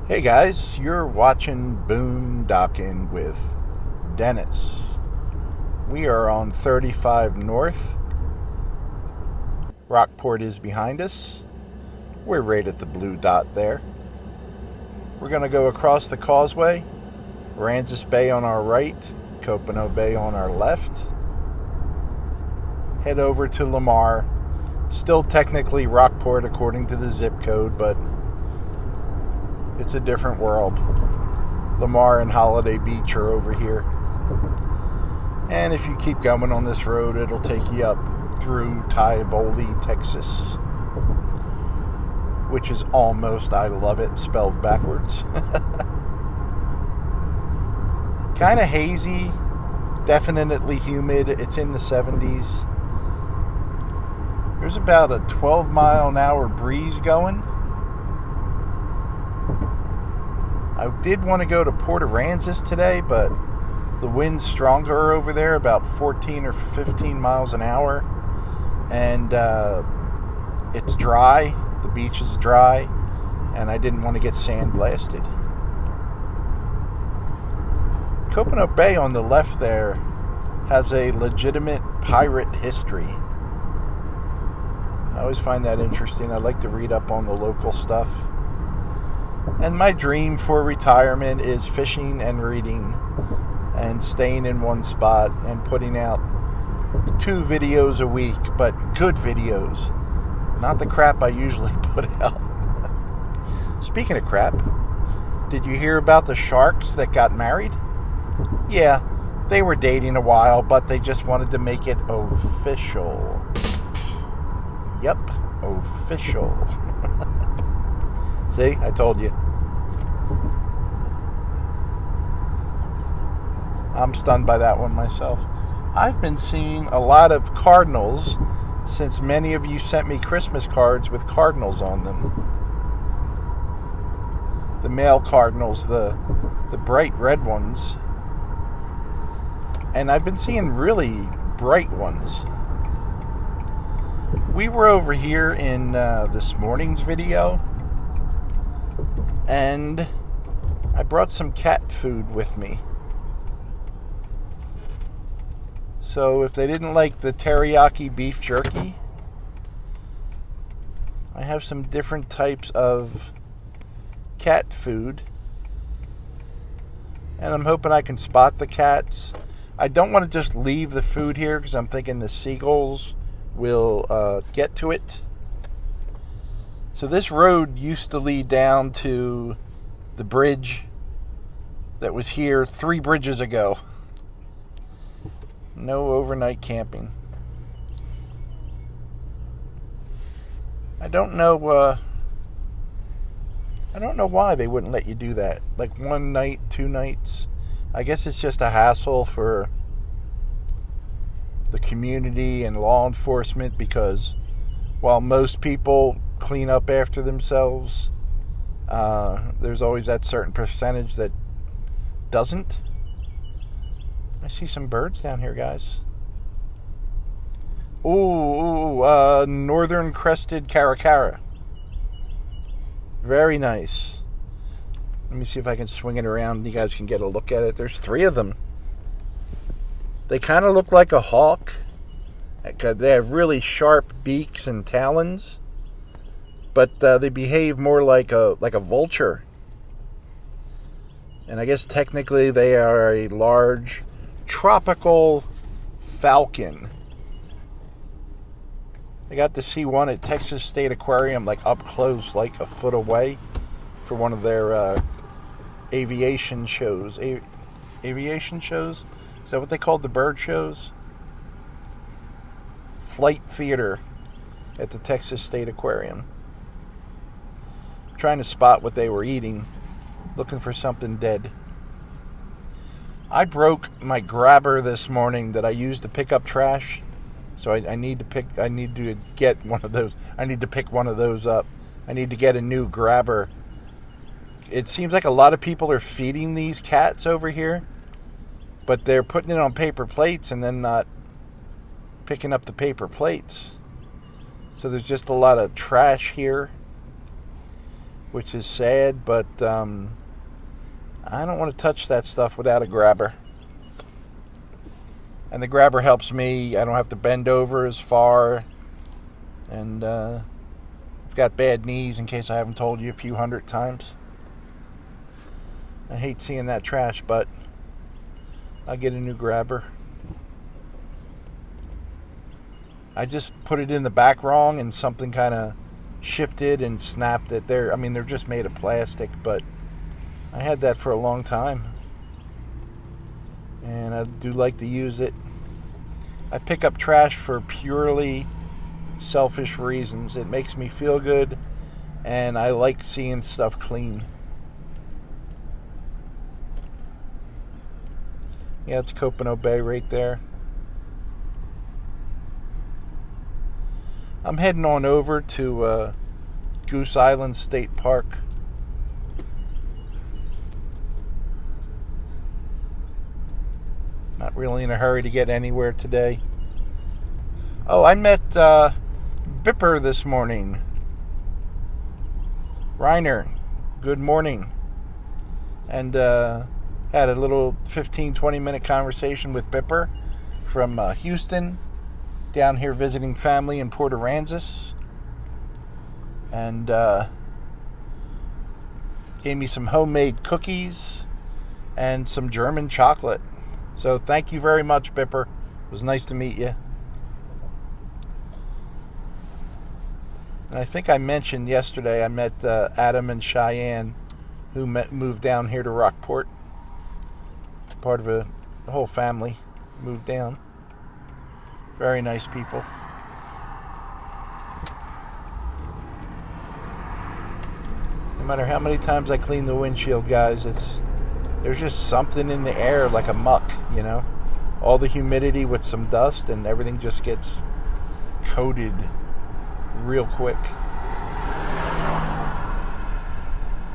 Hey guys, you're watching Boondocking with Dennis. We are on 35 North. Rockport is behind us. We're right at the blue dot there. We're going to go across the causeway, Aransas Bay on our right, Copano Bay on our left. Head over to Lamar. Still technically Rockport according to the zip code, but it's a different world. Lamar and Holiday Beach are over here. And if you keep going on this road, it'll take you up through Tivoli, Texas, which is almost I love it spelled backwards. Kind of hazy, definitely humid. It's in the 70s. There's about a 12-mile-an-hour breeze going. I did want to go to Port Aransas today, but the wind's stronger over there, about 14 or 15 miles an hour. And it's dry. The beach is dry. And I didn't want to get sandblasted. Copano Bay on the left there has a legitimate pirate history. I always find that interesting. I like to read up on the local stuff. And my dream for retirement is fishing and reading and staying in one spot and putting out 2 videos a week, but good videos. Not the crap I usually put out. Speaking of crap, did you hear about the sharks that got married? Yeah, they were dating a while, but they just wanted to make it official. Yep, official. See, I told you. I'm stunned by that one myself. I've been seeing a lot of cardinals since many of you sent me Christmas cards with cardinals on them. The male cardinals, the bright red ones. And I've been seeing really bright ones. We were over here in this morning's video, and I brought some cat food with me. So if they didn't like the teriyaki beef jerky, I have some different types of cat food. And I'm hoping I can spot the cats. I don't want to just leave the food here because I'm thinking the seagulls will get to it. So this road used to lead down to the bridge that was here 3 bridges ago. No overnight camping. I don't know why they wouldn't let you do that. Like 1 night, 2 nights. I guess it's just a hassle for the community and law enforcement, because while most people clean up after themselves, there's always that certain percentage that doesn't. I see some birds down here, guys. Ooh, northern crested caracara. Very nice. Let me see if I can swing it around. You guys can get a look at it. There's 3 of them. They kind of look like a hawk. They have really sharp beaks and talons, but they behave more like a vulture. And I guess technically they are a large tropical falcon. I got to see one at Texas State Aquarium, like up close, like a foot away, for one of their aviation shows. Aviation shows? Is that what they called the bird shows? Flight theater at the Texas State Aquarium. Trying to spot what they were eating, looking for something dead. I broke my grabber this morning that I used to pick up trash. So I need to get one of those. I need to pick one of those up. I need to get a new grabber. It seems like a lot of people are feeding these cats over here, but they're putting it on paper plates and then not picking up the paper plates. So there's just a lot of trash here. which is sad, but I don't want to touch that stuff without a grabber. And the grabber helps me. I don't have to bend over as far. And I've got bad knees, in case I haven't told you a few hundred times. I hate seeing that trash, but I'll get a new grabber. I just put it in the back wrong, and something kind of shifted and snapped it there. I mean, they're just made of plastic, but I had that for a long time. And I do like to use it. I pick up trash for purely selfish reasons. It makes me feel good, and I like seeing stuff clean. Yeah, it's Copano Bay right there. I'm heading on over to Goose Island State Park. Not really in a hurry to get anywhere today. Oh, I met Bipper this morning. Reiner, good morning. And had a little 15-20 minute conversation with Bipper from Houston, down here visiting family in Port Aransas. And gave me some homemade cookies and some German chocolate. So thank you very much, Bipper. It was nice to meet you. And I think I mentioned yesterday I met Adam and Cheyenne, who moved down here to Rockport. Part of the whole family moved down. Very nice people. No matter how many times I clean the windshield, guys, there's just something in the air, like a muck, you know? All the humidity with some dust, and everything just gets coated real quick.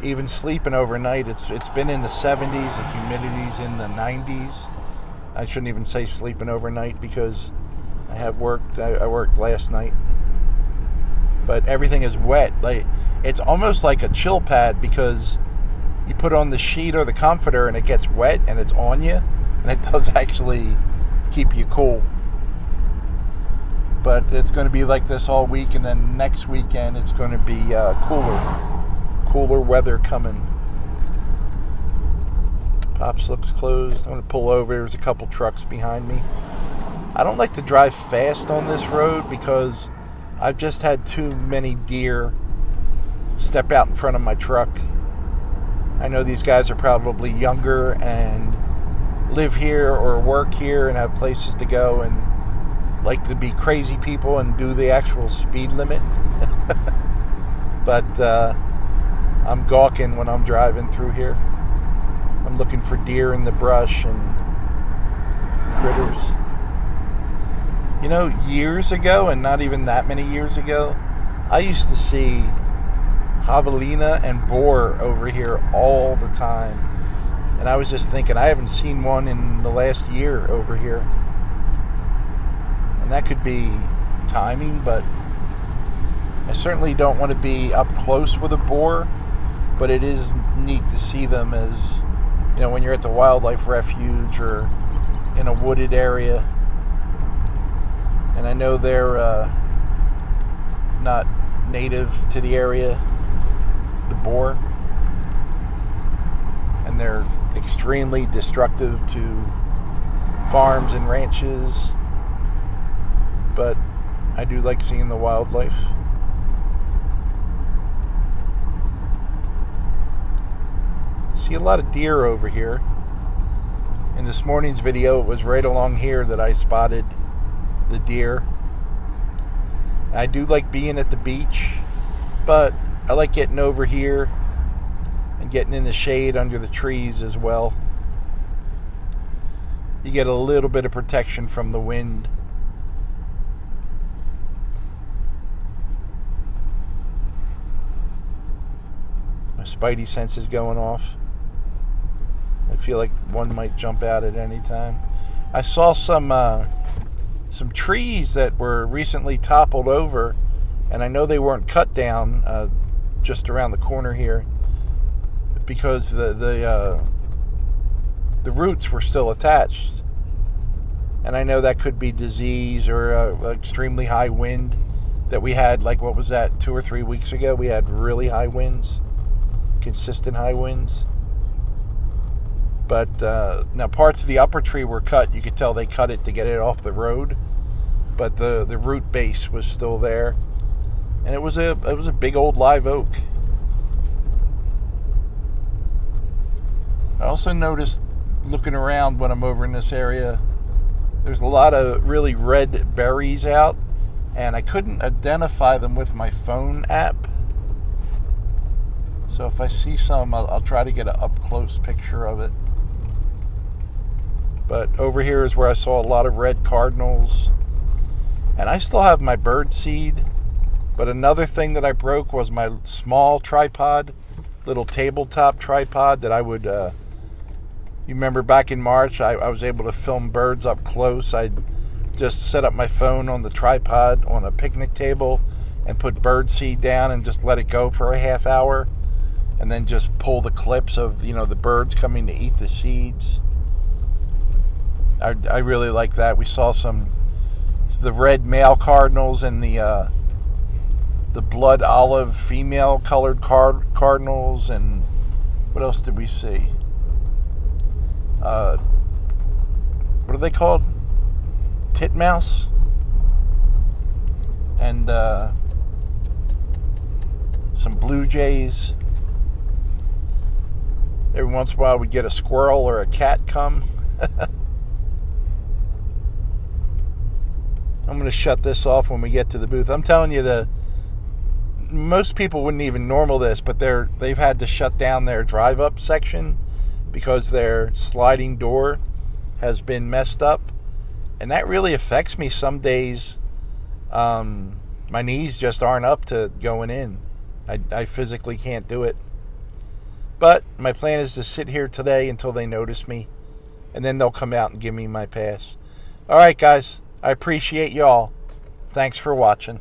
Even sleeping overnight, it's been in the 70s, the humidity's in the 90s. I shouldn't even say sleeping overnight, because I have worked. I worked last night, but everything is wet. Like, it's almost like a chill pad, because you put on the sheet or the comforter and it gets wet and it's on you, and it does actually keep you cool. But it's going to be like this all week, and then next weekend it's going to be cooler weather coming. Pops looks closed. I'm going to pull over. There's a couple trucks behind me. I don't like to drive fast on this road, because I've just had too many deer step out in front of my truck. I know these guys are probably younger and live here or work here and have places to go and like to be crazy people and do the actual speed limit. But I'm gawking when I'm driving through here. I'm looking for deer in the brush and critters. You know, years ago, and not even that many years ago, I used to see javelina and boar over here all the time. And I was just thinking, I haven't seen one in the last year over here. And that could be timing, but I certainly don't want to be up close with a boar. But it is neat to see them, as, you know, when you're at the wildlife refuge or in a wooded area. And I know they're not native to the area, the boar, and they're extremely destructive to farms and ranches, but I do like seeing the wildlife. See a lot of deer over here. In this morning's video, it was right along here that I spotted the deer. I do like being at the beach, but I like getting over here and getting in the shade under the trees as well. You get a little bit of protection from the wind. My spidey sense is going off. I feel like one might jump out at any time. I saw some trees that were recently toppled over, and I know they weren't cut down just around the corner here, because the roots were still attached. And I know that could be disease or extremely high wind that we had, like, what was that, 2 or 3 weeks ago? We had really high winds, consistent high winds. But now parts of the upper tree were cut. You could tell they cut it to get it off the road. But the root base was still there. And it was a big old live oak. I also noticed, looking around when I'm over in this area, there's a lot of really red berries out, and I couldn't identify them with my phone app. So if I see some, I'll try to get an up-close picture of it. But over here is where I saw a lot of red cardinals. And I still have my bird seed. But another thing that I broke was my small tripod, little tabletop tripod that I would... you remember back in March, I was able to film birds up close. I'd just set up my phone on the tripod on a picnic table and put bird seed down and just let it go for a half hour. And then just pull the clips of, the birds coming to eat the seeds. I really like that. We saw the red male cardinals and the blood olive female colored cardinals. And what else did we see? What are they called? Titmouse? And some blue jays. Every once in a while we get a squirrel or a cat come. I'm going to shut this off when we get to the booth. I'm telling you, most people wouldn't even normal this, but they've had to shut down their drive-up section because their sliding door has been messed up. And that really affects me some days. My knees just aren't up to going in. I physically can't do it. But my plan is to sit here today until they notice me, and then they'll come out and give me my pass. All right, guys. I appreciate y'all. Thanks for watching.